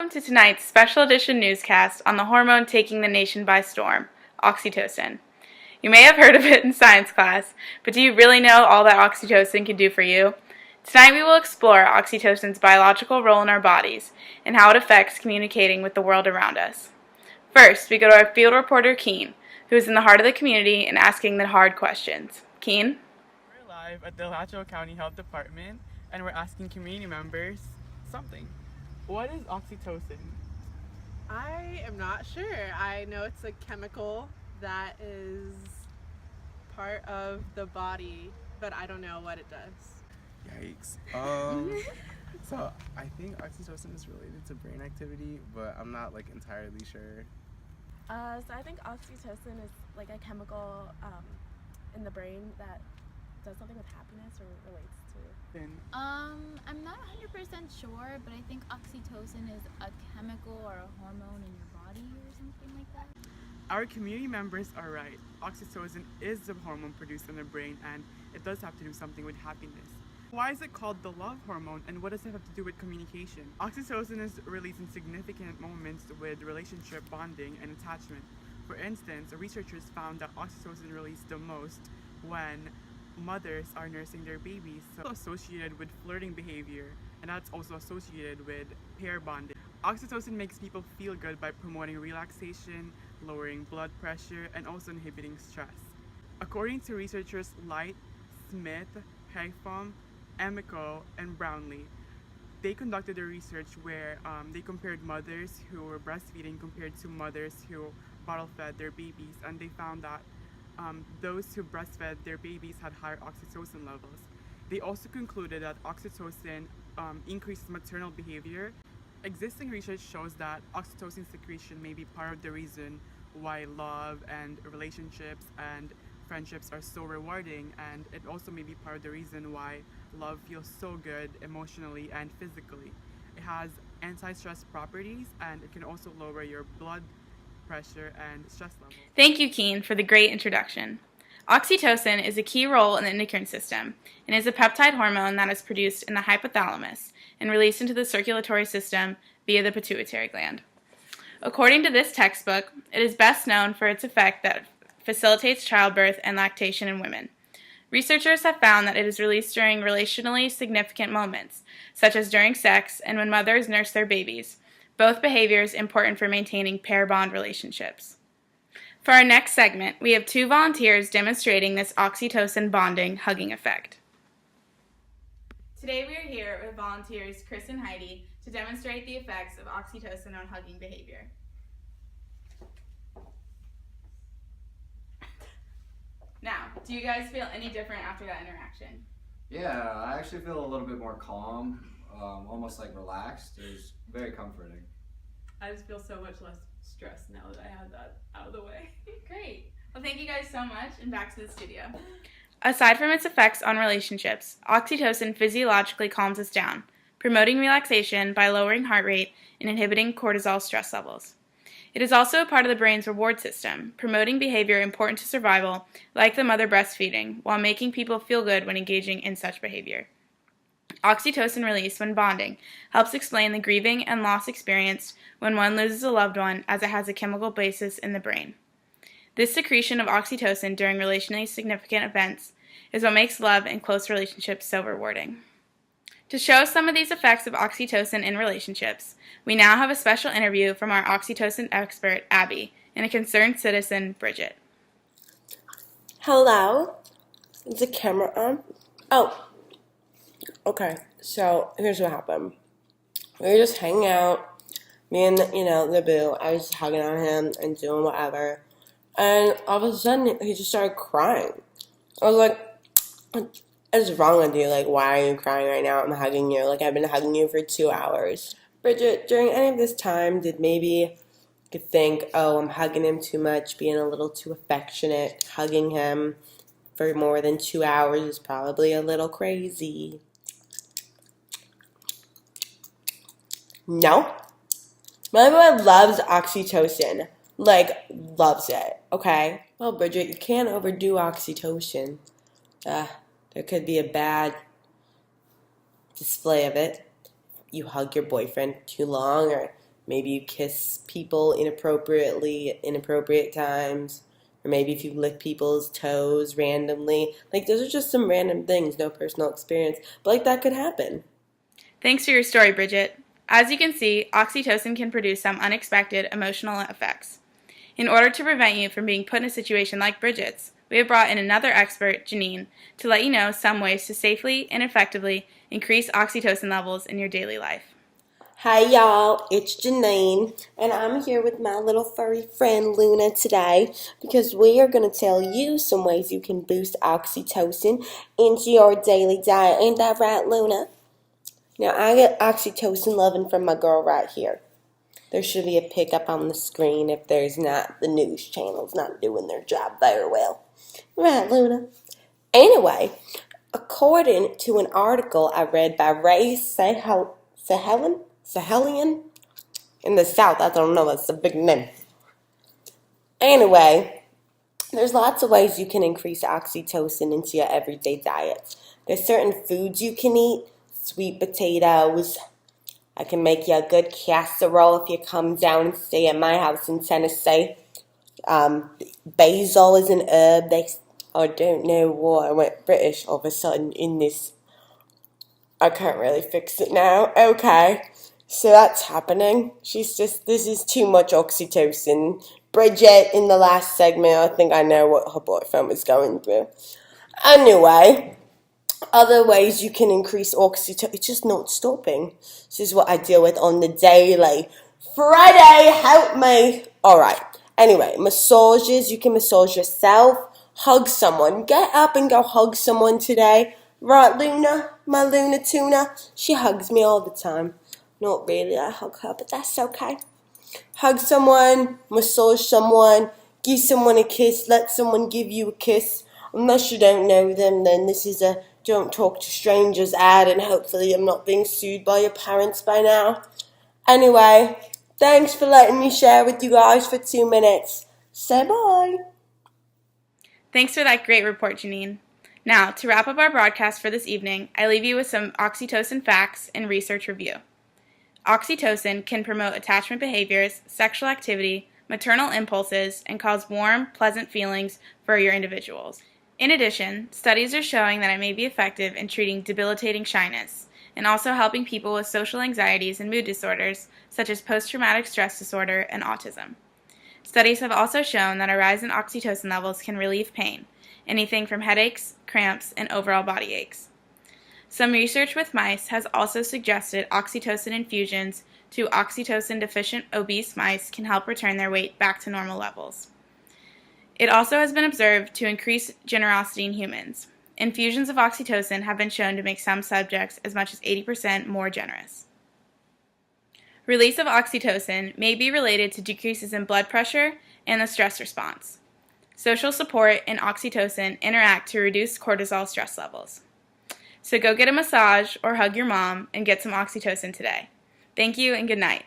Welcome to tonight's special edition newscast on the hormone taking the nation by storm, oxytocin. You may have heard of it in science class, but do you really know all that oxytocin can do for you? Tonight we will explore oxytocin's biological role in our bodies and how it affects communicating with the world around us. First, we go to our field reporter, Keen, who is in the heart of the community and asking the hard questions. Keen? We're live at the Alachua County Health Department, and we're asking community members something. What is oxytocin? I am not sure. I know it's a chemical that is part of the body, but I don't know what it does. Yikes. So I think oxytocin is related to brain activity, but I'm not entirely sure. So I think oxytocin is like a chemical in the brain that does something with happiness or relates to. I'm not 100% sure, but I think oxytocin is a chemical or a hormone in your body or something like that. Our community members are right. Oxytocin is the hormone produced in the brain, and it does have to do something with happiness. Why is it called the love hormone, and what does it have to do with communication? Oxytocin is released in significant moments with relationship bonding and attachment. For instance, researchers found that oxytocin released the most when mothers are nursing their babies, so associated with flirting behavior, and that's also associated with pair bonding. Oxytocin makes people feel good by promoting relaxation, lowering blood pressure, and also inhibiting stress. According to researchers Light, Smith, Haifam, Emiko, and Brownlee, they conducted a research where they compared mothers who were breastfeeding compared to mothers who bottle fed their babies, and they found that those who breastfed their babies had higher oxytocin levels. They also concluded that oxytocin increases maternal behavior. Existing research shows that oxytocin secretion may be part of the reason why love and relationships and friendships are so rewarding, and it also may be part of the reason why love feels so good emotionally and physically. It has anti-stress properties, and it can also lower your blood pressure and stress levels. Thank you, Keen, for the great introduction. Oxytocin is a key role in the endocrine system and is a peptide hormone that is produced in the hypothalamus and released into the circulatory system via the pituitary gland. According to this textbook, it is best known for its effect that facilitates childbirth and lactation in women. Researchers have found that it is released during relationally significant moments, such as during sex and when mothers nurse their babies, both behaviors important for maintaining pair bond relationships. For our next segment, we have two volunteers demonstrating this oxytocin bonding hugging effect. Today we are here with volunteers Chris and Heidi to demonstrate the effects of oxytocin on hugging behavior. Now, do you guys feel any different after that interaction? Yeah, I actually feel a little bit more calm, almost relaxed. It was very comforting. I just feel so much less stressed now that I had that out of the way. Great. Well, thank you guys so much, and back to the studio. Aside from its effects on relationships, oxytocin physiologically calms us down, promoting relaxation by lowering heart rate and inhibiting cortisol stress levels. It is also a part of the brain's reward system, promoting behavior important to survival, like the mother breastfeeding, while making people feel good when engaging in such behavior. Oxytocin release when bonding helps explain the grieving and loss experienced when one loses a loved one, as it has a chemical basis in the brain. This secretion of oxytocin during relationally significant events is what makes love and close relationships so rewarding. To show some of these effects of oxytocin in relationships, we now have a special interview from our oxytocin expert, Abby, and a concerned citizen, Bridget. Hello? Is the camera on? Oh. Okay, so here's what happened. We were just hanging out, me and, the boo. I was just hugging on him and doing whatever. And all of a sudden, he just started crying. I was like, what is wrong with you? Why are you crying right now? I'm hugging you. I've been hugging you for 2 hours. Bridget, during any of this time, did maybe you could think, oh, I'm hugging him too much, being a little too affectionate, hugging him for more than 2 hours is probably a little crazy. No. My boy loves oxytocin. Loves it, okay? Well, Bridget, you can't overdo oxytocin. There could be a bad display of it. You hug your boyfriend too long, or maybe you kiss people inappropriately at inappropriate times, or maybe if you lick people's toes randomly. Like, those are just some random things, no personal experience, but like that could happen. Thanks for your story, Bridget. As you can see, oxytocin can produce some unexpected emotional effects. In order to prevent you from being put in a situation like Bridget's, we have brought in another expert, Janine, to let you know some ways to safely and effectively increase oxytocin levels in your daily life. Hi y'all, it's Janine, and I'm here with my little furry friend Luna today because we are going to tell you some ways you can boost oxytocin into your daily diet. Ain't that right, Luna? Now, I get oxytocin loving from my girl right here. There should be a pic up on the screen if there's not. The news channel's not doing their job very well. Right, Luna? Anyway, according to an article I read by Ray Sahelian in the South, I don't know, that's a big name. Anyway, there's lots of ways you can increase oxytocin into your everyday diet. There's certain foods you can eat. Sweet potatoes. I can make you a good casserole if you come down and stay at my house in Tennessee. Basil is an herb. I don't know why I went British all of a sudden in this. I can't really fix it now. Okay, so that's happening. This is too much oxytocin. Bridget, in the last segment, I think I know what her boyfriend was going through. Anyway, other ways you can increase oxytocin. It's just not stopping. This is what I deal with on the daily. Friday, help me. Alright, anyway, massages. You can massage yourself. Hug someone. Get up and go hug someone today. Right, Luna? My Luna Tuna? She hugs me all the time. Not really, I hug her, but that's okay. Hug someone, massage someone, give someone a kiss, let someone give you a kiss. Unless you don't know them, then this is a don't talk to strangers ad, and hopefully I'm not being sued by your parents by now. Anyway, thanks for letting me share with you guys for 2 minutes. Say bye. Thanks for that great report, Janine. Now, to wrap up our broadcast for this evening, I leave you with some oxytocin facts and research review. Oxytocin can promote attachment behaviors, sexual activity, maternal impulses, and cause warm, pleasant feelings for your individuals. In addition, studies are showing that it may be effective in treating debilitating shyness, and also helping people with social anxieties and mood disorders, such as post-traumatic stress disorder and autism. Studies have also shown that a rise in oxytocin levels can relieve pain, anything from headaches, cramps, and overall body aches. Some research with mice has also suggested oxytocin infusions to oxytocin-deficient obese mice can help return their weight back to normal levels. It also has been observed to increase generosity in humans. Infusions of oxytocin have been shown to make some subjects as much as 80% more generous. Release of oxytocin may be related to decreases in blood pressure and the stress response. Social support and oxytocin interact to reduce cortisol stress levels. So go get a massage or hug your mom and get some oxytocin today. Thank you and good night.